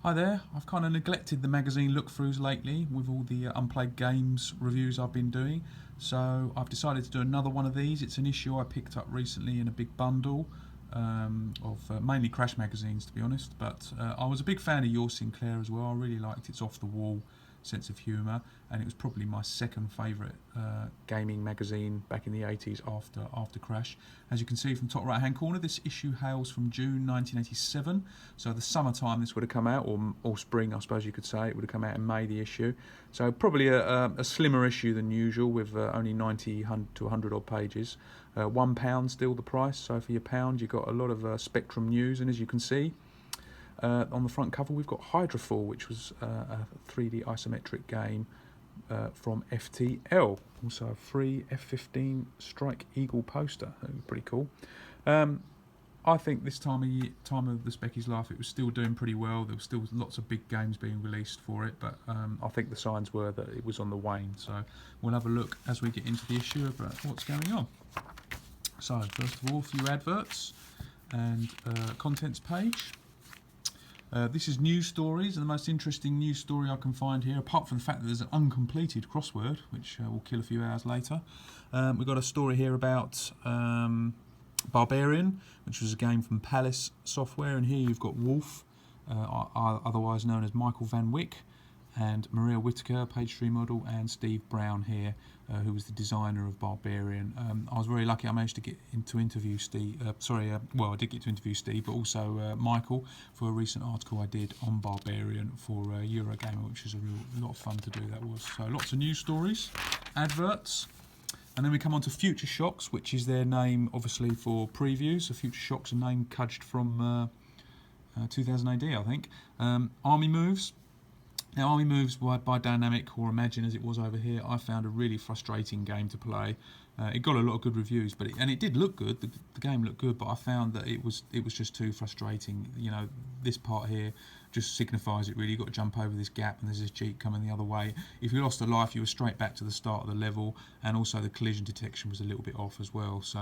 Hi there, I've kind of neglected the magazine look-throughs lately with all the unplayed games reviews I've been doing, so I've decided to do another one of these. It's an issue I picked up recently in a big bundle of mainly Crash magazines, to be honest, but I was a big fan of Your Sinclair as well. I really liked its off-the-wall sense of humour, and it was probably my second favourite gaming magazine back in the 80s after Crash. As you can see from the top right hand corner, this issue hails from June 1987, so the summertime this would have come out, or spring I suppose you could say. It would have come out in May, the issue, so probably a slimmer issue than usual with only 90 to 100 odd pages. £1 still the price, so for your pound you got a lot of Spectrum news, and as you can see on the front cover we've got Hydrofall, which was a 3D isometric game from FTL. Also a free F-15 Strike Eagle poster. That was pretty cool. I think this time of the Specky's life it was still doing pretty well. There was still lots of big games being released for it, but I think the signs were that it was on the wane. So we'll have a look as we get into the issue of what's going on. So first of all, a few adverts and contents page. This is news stories, and the most interesting news story I can find here, apart from the fact that there's an uncompleted crossword, which will kill a few hours later. We've got a story here about Barbarian, which was a game from Palace Software, and here you've got Wolf, otherwise known as Michael Van Wyck, and Maria Whitaker, page 3 model, and Steve Brown here, who was the designer of Barbarian. I was very lucky I managed to get to interview Steve, well, I did get to interview Steve, but also Michael, for a recent article I did on Barbarian for Eurogamer, which was a lot of fun to do, that was. So lots of news stories, adverts, and then we come on to Future Shocks, which is their name obviously for previews. So Future Shocks, a name cudged from 2000 AD, I think. Army Moves. Now, Army Moves by Dynamic, or Imagine as it was over here, I found a really frustrating game to play. It got a lot of good reviews, but it did look good. The game looked good, but I found that it was just too frustrating. You know, this part here just signifies it really. You've got to jump over this gap, and there's this jeep coming the other way. If you lost a life, you were straight back to the start of the level, and also the collision detection was a little bit off as well. So,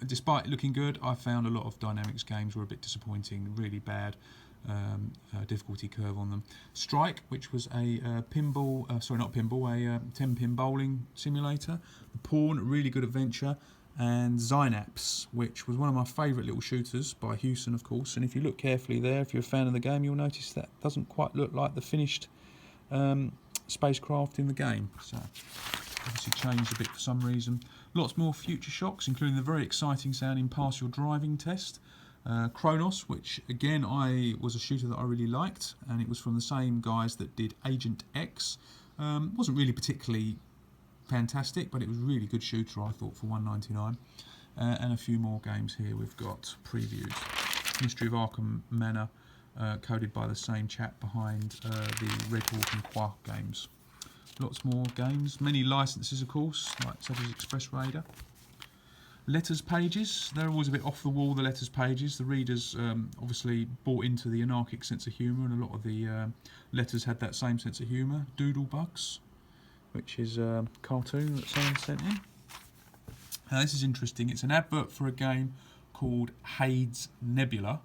despite looking good, I found a lot of Dynamics games were a bit disappointing, really bad. Difficulty curve on them. Strike, which was a pinball, not pinball, a 10-pin bowling simulator. The Pawn, really good adventure, and Synapse, which was one of my favourite little shooters by Hewson, of course. And if you look carefully there, if you're a fan of the game, you'll notice that doesn't quite look like the finished spacecraft in the game. So obviously changed a bit for some reason. Lots more Future Shocks, including the very exciting sounding Pass Your Driving Test. Kronos, which again was a shooter that I really liked, and it was from the same guys that did Agent X. Wasn't really particularly fantastic, but it was a really good shooter, I thought, for $1.99. And a few more games here. We've got previews. Mystery of Arkham Manor, coded by the same chap behind the Red Hawk and Quark games. Lots more games, many licenses of course, such as Express Raider. Letters pages, they're always a bit off the wall, the letters pages. The readers obviously bought into the anarchic sense of humour, and a lot of the letters had that same sense of humour. Doodlebugs, which is a cartoon that someone sent in. Now this is interesting, it's an advert for a game called Hades Nebula,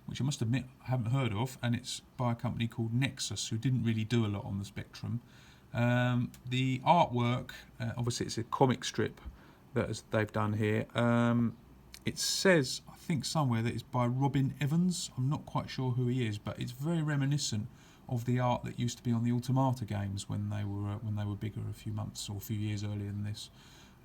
which I must admit I haven't heard of, and it's by a company called Nexus, who didn't really do a lot on the Spectrum. The artwork, obviously it's a comic strip that they've done here. It says, I think somewhere, that it's by Robin Evans. I'm not quite sure who he is, but it's very reminiscent of the art that used to be on the Automata games when they were bigger, a few months or a few years earlier than this.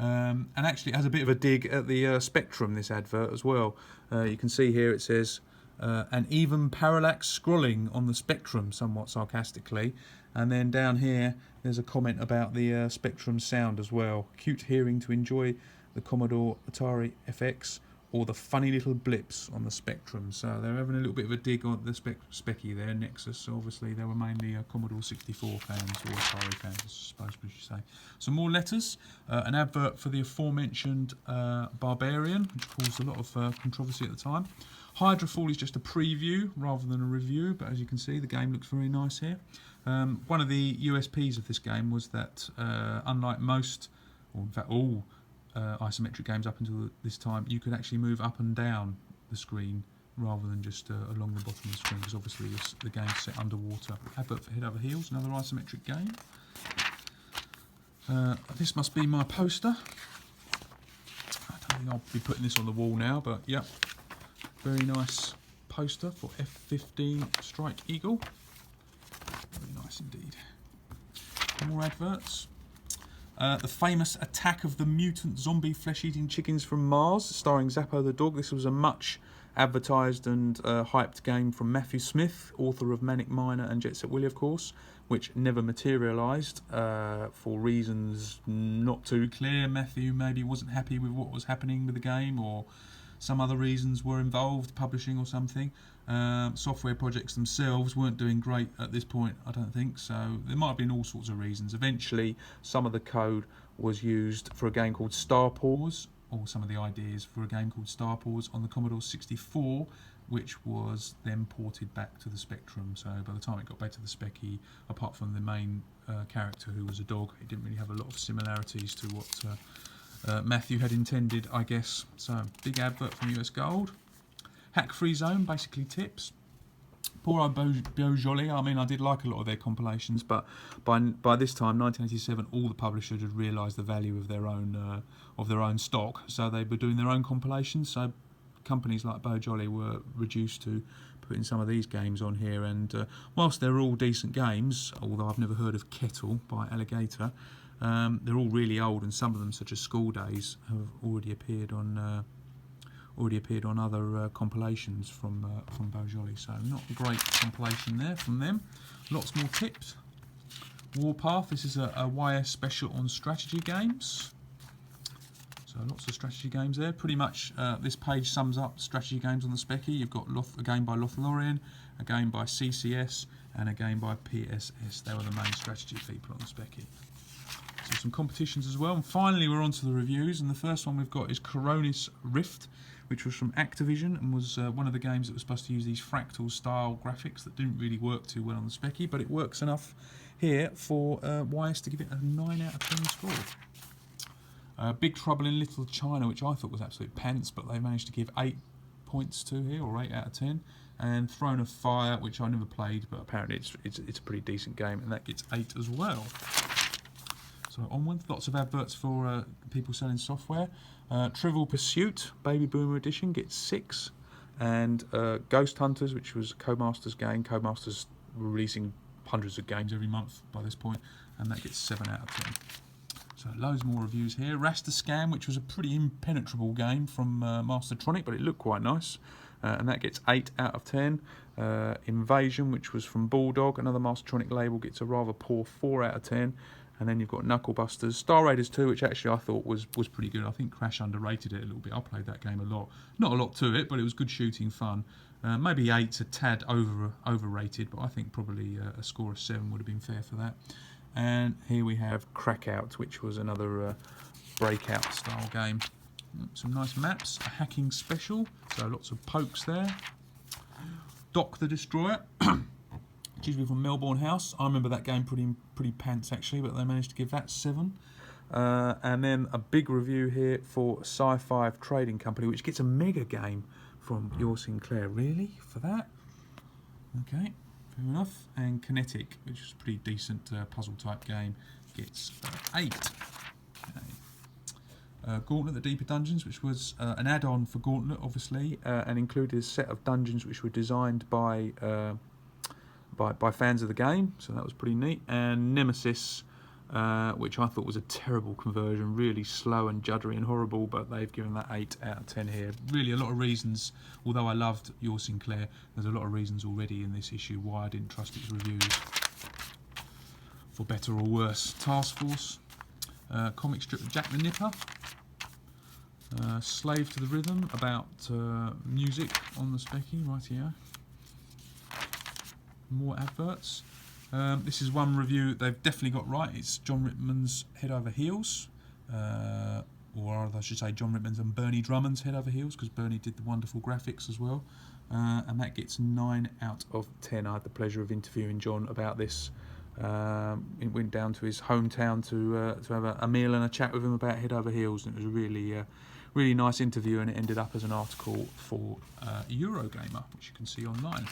And actually it has a bit of a dig at the Spectrum, this advert as well. You can see here it says, and even parallax scrolling on the Spectrum, somewhat sarcastically. And then down here there's a comment about the Spectrum sound as well. Cute hearing to enjoy the Commodore Atari FX, or the funny little blips on the Spectrum. So they're having a little bit of a dig on the Specky there, Nexus. So obviously they were mainly Commodore 64 fans, or Atari fans, I suppose we should say. Some more letters. An advert for the aforementioned Barbarian, which caused a lot of controversy at the time. Hydrofall is just a preview rather than a review, but as you can see the game looks very nice here. One of the USPs of this game was that unlike most, or in fact all isometric games up until this time, you could actually move up and down the screen rather than just along the bottom of the screen, because obviously the game's set underwater. Advert for Head Over Heels, another isometric game. This must be my poster. I don't think I'll be putting this on the wall now, but yeah, very nice poster for F-15 Strike Eagle. Very nice indeed. More adverts. The famous Attack of the Mutant Zombie Flesh-Eating Chickens from Mars, starring Zappo the Dog. This was a much advertised and hyped game from Matthew Smith, author of Manic Miner and Jet Set Willy, of course, which never materialised for reasons not too clear. Matthew maybe wasn't happy with what was happening with the game, or some other reasons were involved, publishing or something. Software projects themselves weren't doing great at this point, I don't think, so there might have been all sorts of reasons. Eventually, some of the code was used for a game called Star Paws, or some of the ideas for a game called Star Paws on the Commodore 64, which was then ported back to the Spectrum. So by the time it got back to the Specky, apart from the main character who was a dog, it didn't really have a lot of similarities to what Matthew had intended, I guess. So big advert from US Gold. Hack Free Zone, basically tips. Poor old Beaujolais. I mean, I did like a lot of their compilations, but by this time, 1987, all the publishers had realised the value of their own stock, so they were doing their own compilations. So companies like Beaujolais were reduced to putting some of these games on here. And whilst they're all decent games, although I've never heard of Kettle by Alligator, they're all really old, and some of them, such as School Days, have already appeared on other compilations from Beaujolais. So not a great compilation there from them. Lots more tips. Warpath. This is a YS special on strategy games. So lots of strategy games there. Pretty much this page sums up strategy games on the Specky. You've got a game by Lothlorien, a game by CCS, and a game by PSS. They were the main strategy people on the Specky. So some competitions as well. And finally we're on to the reviews, and the first one we've got is Coronis Rift, which was from Activision and was one of the games that was supposed to use these fractal style graphics that didn't really work too well on the Specky, but it works enough here for YS to give it a 9 out of 10 score. Big Trouble in Little China, which I thought was absolute pants, but they managed to give 8 points to here, or 8 out of 10. And Throne of Fire, which I never played, but apparently it's a pretty decent game, and that gets 8 as well. So onwards, lots of adverts for people selling software. Trivial Pursuit, Baby Boomer Edition, gets 6. And Ghost Hunters, which was a Codemasters game. Codemasters were releasing hundreds of games every month by this point, and that gets 7 out of 10. So loads more reviews here. Raster Scam, which was a pretty impenetrable game from Mastertronic, but it looked quite nice, and that gets 8 out of 10. Invasion, which was from Bulldog, another Mastertronic label, gets a rather poor 4 out of 10. And then you've got Knucklebusters. Star Raiders 2, which actually I thought was pretty good. I think Crash underrated it a little bit. I played that game a lot. Not a lot to it, but it was good shooting fun. Maybe 8's a tad overrated, but I think probably a score of 7 would have been fair for that. And here we have Crackout, which was another breakout style game. Some nice maps. A hacking special, so lots of pokes there. Doc the Destroyer. Excuse me, from Melbourne House. I remember that game pretty pants actually, but they managed to give that 7. And then a big review here for Sci-Fi Trading Company, which gets a mega game from Your Sinclair. Really? For that? Okay, fair enough. And Kinetic, which is a pretty decent puzzle type game, gets 8. Okay. Gauntlet: The Deeper Dungeons, which was an add-on for Gauntlet, obviously, and included a set of dungeons which were designed by fans of the game, so that was pretty neat. And Nemesis, which I thought was a terrible conversion, really slow and juddery and horrible, but they've given that 8 out of 10 here. Really a lot of reasons, although I loved Your Sinclair, there's a lot of reasons already in this issue why I didn't trust its reviews, for better or worse. Task Force, comic strip of Jack the Nipper, Slave to the Rhythm, about music on the Specky, right here. More adverts. This is one review they've definitely got right. It's John Rittman's Head Over Heels, or I should say John Rittman's and Bernie Drummond's Head Over Heels, because Bernie did the wonderful graphics as well, and that gets 9 out of 10. I had the pleasure of interviewing John about this. It went down to his hometown to have a meal and a chat with him about Head Over Heels, and it was really nice interview, and it ended up as an article for Eurogamer, which you can see online.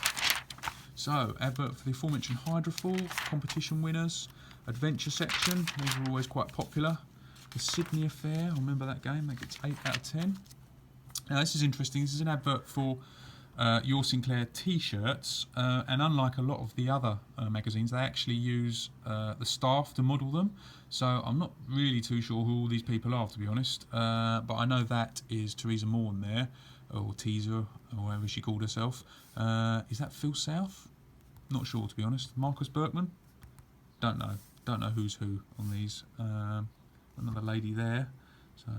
So, advert for the aforementioned Hydrofall, competition winners, adventure section, these are always quite popular. The Sydney Affair, I remember that game, that gets 8 out of 10. Now this is interesting, this is an advert for Your Sinclair t-shirts, and unlike a lot of the other magazines, they actually use the staff to model them. So I'm not really too sure who all these people are, to be honest, but I know that is Teresa Morn there, or Teaser, or whatever she called herself. Is that Phil South? Not sure, to be honest. Marcus Berkman? Don't know who's who on these. Another lady there. So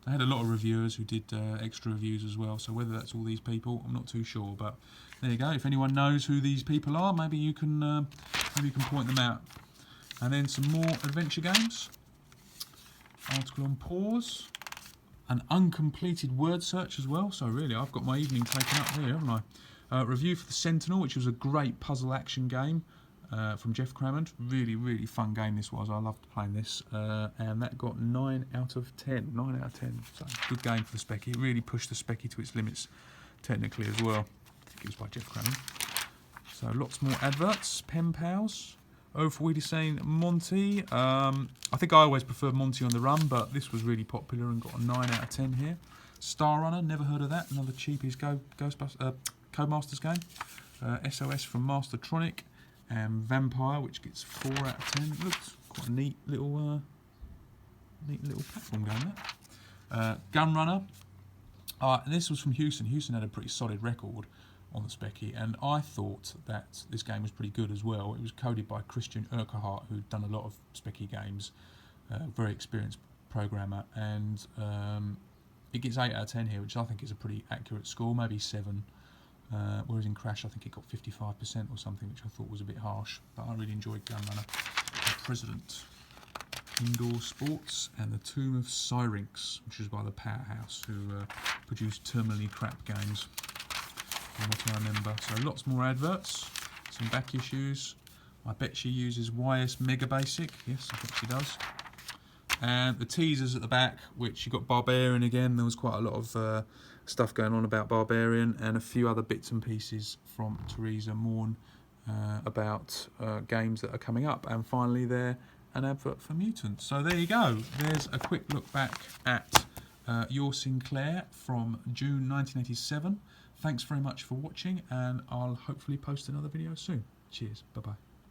they had a lot of reviewers who did extra reviews as well, so whether that's all these people, I'm not too sure, but there you go. If anyone knows who these people are, maybe you can point them out. And then some more adventure games. Article on pause. An uncompleted word search as well, so really I've got my evening taken up here, haven't I? Review for the Sentinel, which was a great puzzle action game from Jeff Crammond. Really fun game this was. I loved playing this, and that got 9 out of 10. 9 out of 10. So good game for the Specky. It really pushed the Specky to its limits technically as well. I think it was by Jeff Crammond. So lots more adverts. Pen pals. Oh, for Weedy saying Monty. I think I always preferred Monty on the Run, but this was really popular and got a 9 out of 10 here. Star Runner, never heard of that. Another cheapies Codemasters game. SOS from Mastertronic. And Vampire, which gets 4 out of 10. It looks quite a neat little platform game there. Gunrunner. This was from Houston. Houston had a pretty solid record on the Specky, and I thought that this game was pretty good as well. It was coded by Christian Urquhart, who'd done a lot of Specky games, very experienced programmer, and it gets 8 out of 10 here, which I think is a pretty accurate score, maybe 7. Whereas in Crash I think it got 55% or something, which I thought was a bit harsh, but I really enjoyed Gunrunner. President. Indoor Sports, and the Tomb of Syrinx, which is by the Powerhouse, who produced terminally crap games, from what I remember. So lots more adverts, some back issues. I bet she uses YS Mega Basic. Yes, I think she does. And the teasers at the back, which you got Barbarian again. There was quite a lot of stuff going on about Barbarian, and a few other bits and pieces from Teresa Morn about games that are coming up. And finally there, an advert for Mutant. So there you go. There's a quick look back at Your Sinclair from June 1987. Thanks very much for watching, and I'll hopefully post another video soon. Cheers. Bye-bye.